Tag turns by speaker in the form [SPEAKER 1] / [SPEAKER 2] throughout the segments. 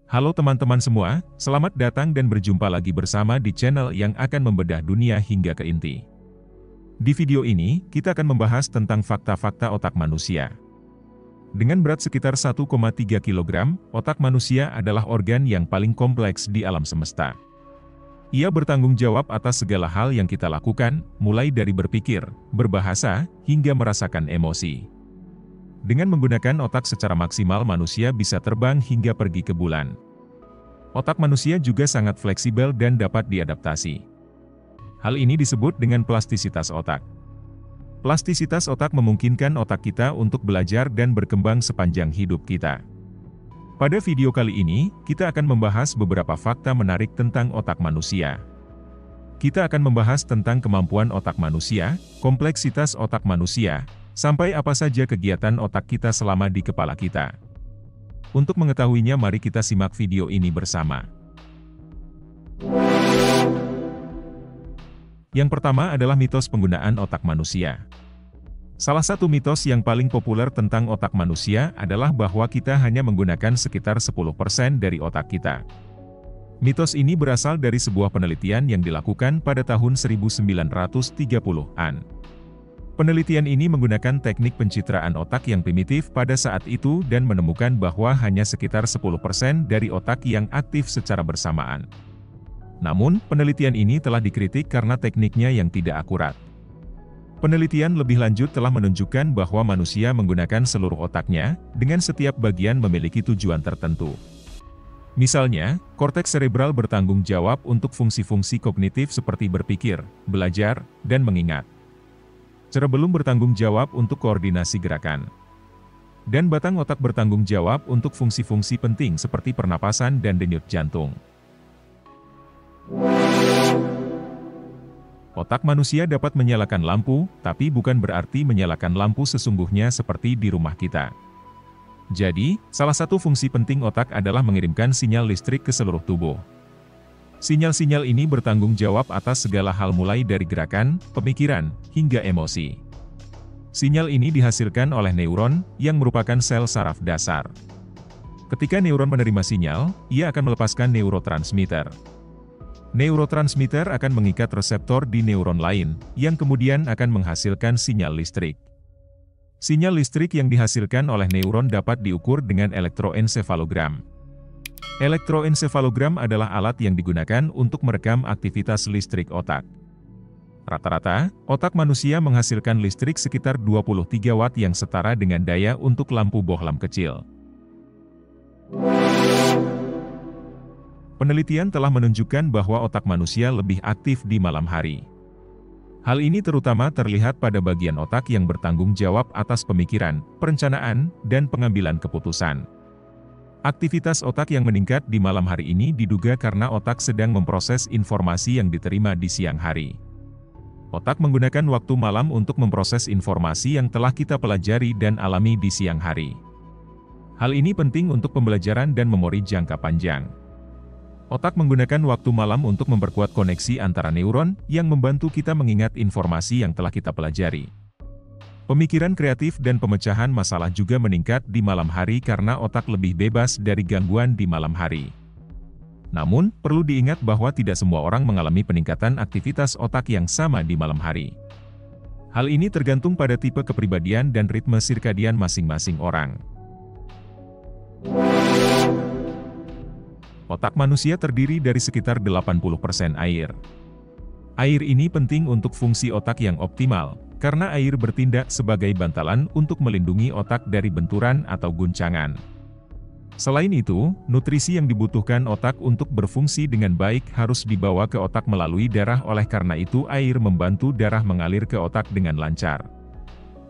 [SPEAKER 1] Halo teman-teman semua, selamat datang dan berjumpa lagi bersama di channel yang akan membedah dunia hingga ke inti. Di video ini, kita akan membahas tentang fakta-fakta otak manusia. Dengan berat sekitar 1,3 kg, otak manusia adalah organ yang paling kompleks di alam semesta. Ia bertanggung jawab atas segala hal yang kita lakukan, mulai dari berpikir, berbahasa, hingga merasakan emosi. Dengan menggunakan otak secara maksimal, manusia bisa terbang hingga pergi ke bulan. Otak manusia juga sangat fleksibel dan dapat diadaptasi. Hal ini disebut dengan plastisitas otak. Plastisitas otak memungkinkan otak kita untuk belajar dan berkembang sepanjang hidup kita. Pada video kali ini, kita akan membahas beberapa fakta menarik tentang otak manusia. Kita akan membahas tentang kemampuan otak manusia, kompleksitas otak manusia, sampai apa saja kegiatan otak kita selama di kepala kita. Untuk mengetahuinya, mari kita simak video ini bersama. Yang pertama adalah mitos penggunaan otak manusia. Salah satu mitos yang paling populer tentang otak manusia adalah bahwa kita hanya menggunakan sekitar 10% dari otak kita. Mitos ini berasal dari sebuah penelitian yang dilakukan pada tahun 1930-an. Penelitian ini menggunakan teknik pencitraan otak yang primitif pada saat itu dan menemukan bahwa hanya sekitar 10% dari otak yang aktif secara bersamaan. Namun, penelitian ini telah dikritik karena tekniknya yang tidak akurat. Penelitian lebih lanjut telah menunjukkan bahwa manusia menggunakan seluruh otaknya, dengan setiap bagian memiliki tujuan tertentu. Misalnya, korteks serebral bertanggung jawab untuk fungsi-fungsi kognitif seperti berpikir, belajar, dan mengingat. Cerebellum bertanggung jawab untuk koordinasi gerakan. Dan batang otak bertanggung jawab untuk fungsi-fungsi penting seperti pernapasan dan denyut jantung. Otak manusia dapat menyalakan lampu, tapi bukan berarti menyalakan lampu sesungguhnya seperti di rumah kita. Jadi, salah satu fungsi penting otak adalah mengirimkan sinyal listrik ke seluruh tubuh. Sinyal-sinyal ini bertanggung jawab atas segala hal mulai dari gerakan, pemikiran, hingga emosi. Sinyal ini dihasilkan oleh neuron, yang merupakan sel saraf dasar. Ketika neuron menerima sinyal, ia akan melepaskan neurotransmitter. Neurotransmitter akan mengikat reseptor di neuron lain, yang kemudian akan menghasilkan sinyal listrik. Sinyal listrik yang dihasilkan oleh neuron dapat diukur dengan elektroensefalogram. Elektroensefalogram adalah alat yang digunakan untuk merekam aktivitas listrik otak. Rata-rata, otak manusia menghasilkan listrik sekitar 23 watt yang setara dengan daya untuk lampu bohlam kecil. Penelitian telah menunjukkan bahwa otak manusia lebih aktif di malam hari. Hal ini terutama terlihat pada bagian otak yang bertanggung jawab atas pemikiran, perencanaan, dan pengambilan keputusan. Aktivitas otak yang meningkat di malam hari ini diduga karena otak sedang memproses informasi yang diterima di siang hari. Otak menggunakan waktu malam untuk memproses informasi yang telah kita pelajari dan alami di siang hari. Hal ini penting untuk pembelajaran dan memori jangka panjang. Otak menggunakan waktu malam untuk memperkuat koneksi antara neuron, yang membantu kita mengingat informasi yang telah kita pelajari. Pemikiran kreatif dan pemecahan masalah juga meningkat di malam hari karena otak lebih bebas dari gangguan di malam hari. Namun, perlu diingat bahwa tidak semua orang mengalami peningkatan aktivitas otak yang sama di malam hari. Hal ini tergantung pada tipe kepribadian dan ritme sirkadian masing-masing orang. Otak manusia terdiri dari sekitar 80% air. Air ini penting untuk fungsi otak yang optimal, karena air bertindak sebagai bantalan untuk melindungi otak dari benturan atau guncangan. Selain itu, nutrisi yang dibutuhkan otak untuk berfungsi dengan baik harus dibawa ke otak melalui darah, oleh karena itu air membantu darah mengalir ke otak dengan lancar.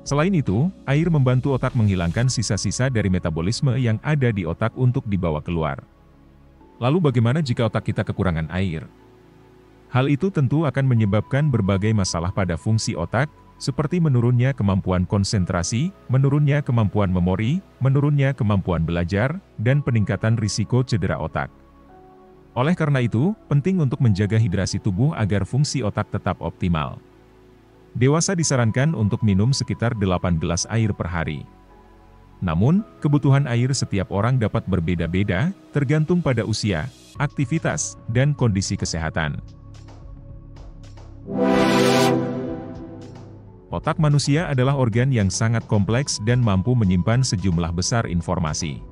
[SPEAKER 1] Selain itu, air membantu otak menghilangkan sisa-sisa dari metabolisme yang ada di otak untuk dibawa keluar. Lalu bagaimana jika otak kita kekurangan air? Hal itu tentu akan menyebabkan berbagai masalah pada fungsi otak, seperti menurunnya kemampuan konsentrasi, menurunnya kemampuan memori, menurunnya kemampuan belajar, dan peningkatan risiko cedera otak. Oleh karena itu, penting untuk menjaga hidrasi tubuh agar fungsi otak tetap optimal. Dewasa disarankan untuk minum sekitar 8 gelas air per hari. Namun, kebutuhan air setiap orang dapat berbeda-beda, tergantung pada usia, aktivitas, dan kondisi kesehatan. Otak manusia adalah organ yang sangat kompleks dan mampu menyimpan sejumlah besar informasi.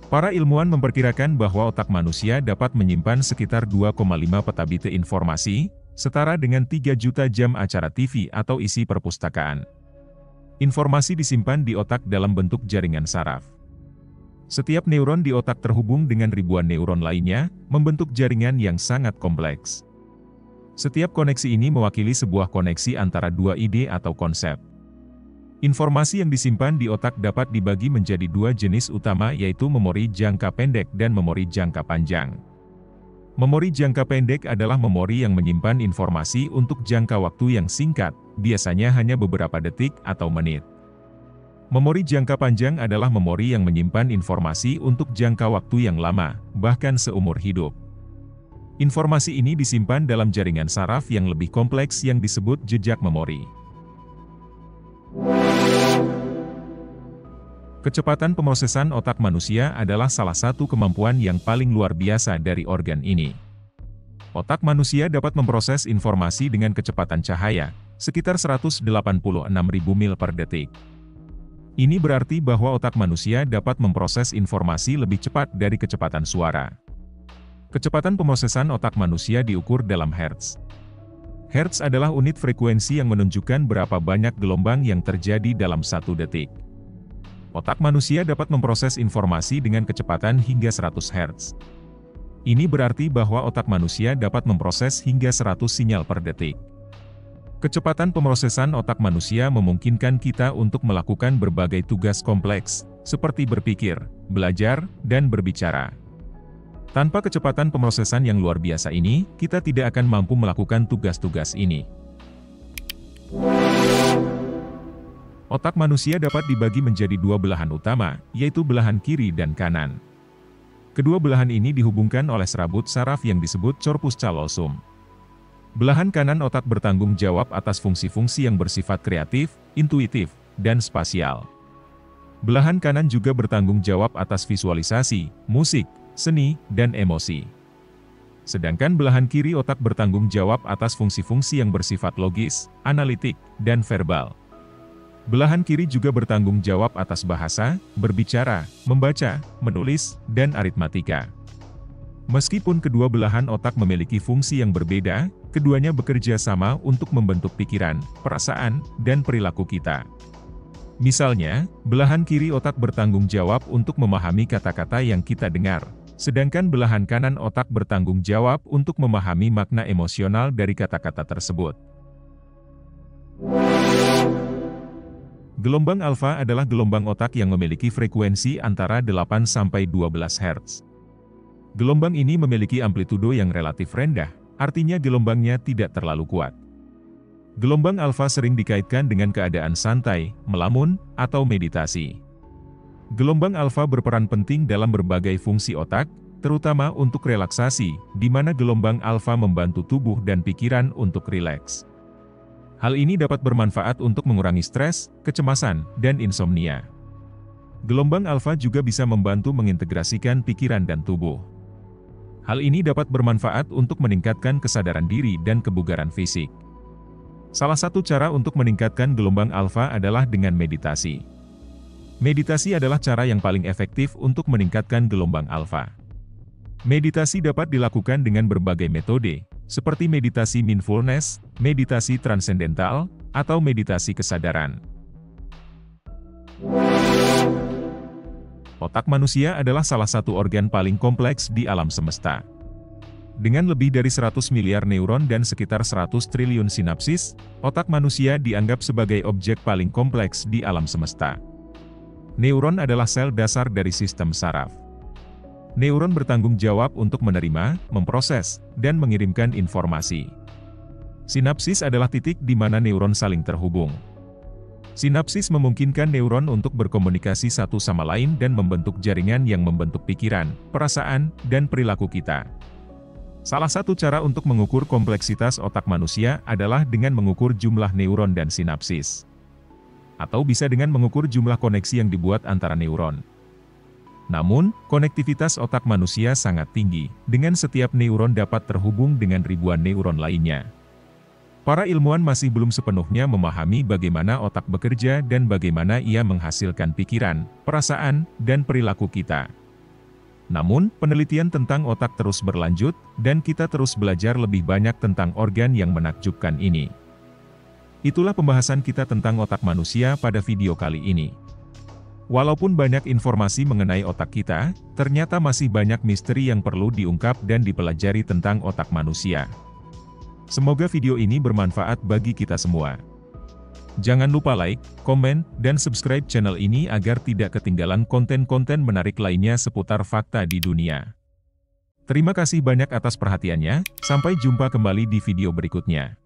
[SPEAKER 1] Para ilmuwan memperkirakan bahwa otak manusia dapat menyimpan sekitar 2,5 petabite informasi, setara dengan 3 juta jam acara TV atau isi perpustakaan. Informasi disimpan di otak dalam bentuk jaringan saraf. Setiap neuron di otak terhubung dengan ribuan neuron lainnya, membentuk jaringan yang sangat kompleks. Setiap koneksi ini mewakili sebuah koneksi antara dua ide atau konsep. Informasi yang disimpan di otak dapat dibagi menjadi dua jenis utama, yaitu memori jangka pendek dan memori jangka panjang. Memori jangka pendek adalah memori yang menyimpan informasi untuk jangka waktu yang singkat, biasanya hanya beberapa detik atau menit. Memori jangka panjang adalah memori yang menyimpan informasi untuk jangka waktu yang lama, bahkan seumur hidup. Informasi ini disimpan dalam jaringan saraf yang lebih kompleks yang disebut jejak memori. Kecepatan pemrosesan otak manusia adalah salah satu kemampuan yang paling luar biasa dari organ ini. Otak manusia dapat memproses informasi dengan kecepatan cahaya, sekitar 186.000 mil per detik. Ini berarti bahwa otak manusia dapat memproses informasi lebih cepat dari kecepatan suara. Kecepatan pemrosesan otak manusia diukur dalam hertz. Hertz adalah unit frekuensi yang menunjukkan berapa banyak gelombang yang terjadi dalam satu detik. Otak manusia dapat memproses informasi dengan kecepatan hingga 100 Hz. Ini berarti bahwa otak manusia dapat memproses hingga 100 sinyal per detik. Kecepatan pemrosesan otak manusia memungkinkan kita untuk melakukan berbagai tugas kompleks, seperti berpikir, belajar, dan berbicara. Tanpa kecepatan pemrosesan yang luar biasa ini, kita tidak akan mampu melakukan tugas-tugas ini. Otak manusia dapat dibagi menjadi dua belahan utama, yaitu belahan kiri dan kanan. Kedua belahan ini dihubungkan oleh serabut saraf yang disebut corpus callosum. Belahan kanan otak bertanggung jawab atas fungsi-fungsi yang bersifat kreatif, intuitif, dan spasial. Belahan kanan juga bertanggung jawab atas visualisasi, musik, seni, dan emosi. Sedangkan belahan kiri otak bertanggung jawab atas fungsi-fungsi yang bersifat logis, analitik, dan verbal. Belahan kiri juga bertanggung jawab atas bahasa, berbicara, membaca, menulis, dan aritmatika. Meskipun kedua belahan otak memiliki fungsi yang berbeda, keduanya bekerja sama untuk membentuk pikiran, perasaan, dan perilaku kita. Misalnya, belahan kiri otak bertanggung jawab untuk memahami kata-kata yang kita dengar, sedangkan belahan kanan otak bertanggung jawab untuk memahami makna emosional dari kata-kata tersebut. Gelombang alfa adalah gelombang otak yang memiliki frekuensi antara 8 sampai 12 Hz. Gelombang ini memiliki amplitudo yang relatif rendah, artinya gelombangnya tidak terlalu kuat. Gelombang alfa sering dikaitkan dengan keadaan santai, melamun, atau meditasi. Gelombang alfa berperan penting dalam berbagai fungsi otak, terutama untuk relaksasi, di mana gelombang alfa membantu tubuh dan pikiran untuk rileks. Hal ini dapat bermanfaat untuk mengurangi stres, kecemasan, dan insomnia. Gelombang alfa juga bisa membantu mengintegrasikan pikiran dan tubuh. Hal ini dapat bermanfaat untuk meningkatkan kesadaran diri dan kebugaran fisik. Salah satu cara untuk meningkatkan gelombang alfa adalah dengan meditasi. Meditasi adalah cara yang paling efektif untuk meningkatkan gelombang alfa. Meditasi dapat dilakukan dengan berbagai metode, seperti meditasi mindfulness, meditasi transendental, atau meditasi kesadaran. Otak manusia adalah salah satu organ paling kompleks di alam semesta. Dengan lebih dari 100 miliar neuron dan sekitar 100 triliun sinapsis, otak manusia dianggap sebagai objek paling kompleks di alam semesta. Neuron adalah sel dasar dari sistem saraf. Neuron bertanggung jawab untuk menerima, memproses, dan mengirimkan informasi. Sinapsis adalah titik di mana neuron saling terhubung. Sinapsis memungkinkan neuron untuk berkomunikasi satu sama lain dan membentuk jaringan yang membentuk pikiran, perasaan, dan perilaku kita. Salah satu cara untuk mengukur kompleksitas otak manusia adalah dengan mengukur jumlah neuron dan sinapsis. atau bisa dengan mengukur jumlah koneksi yang dibuat antara neuron. Namun, konektivitas otak manusia sangat tinggi, dengan setiap neuron dapat terhubung dengan ribuan neuron lainnya. Para ilmuwan masih belum sepenuhnya memahami bagaimana otak bekerja dan bagaimana ia menghasilkan pikiran, perasaan, dan perilaku kita. Namun, penelitian tentang otak terus berlanjut, dan kita terus belajar lebih banyak tentang organ yang menakjubkan ini. Itulah pembahasan kita tentang otak manusia pada video kali ini. Walaupun banyak informasi mengenai otak kita, ternyata masih banyak misteri yang perlu diungkap dan dipelajari tentang otak manusia. Semoga video ini bermanfaat bagi kita semua. Jangan lupa like, komen, dan subscribe channel ini agar tidak ketinggalan konten-konten menarik lainnya seputar fakta di dunia. Terima kasih banyak atas perhatiannya, sampai jumpa kembali di video berikutnya.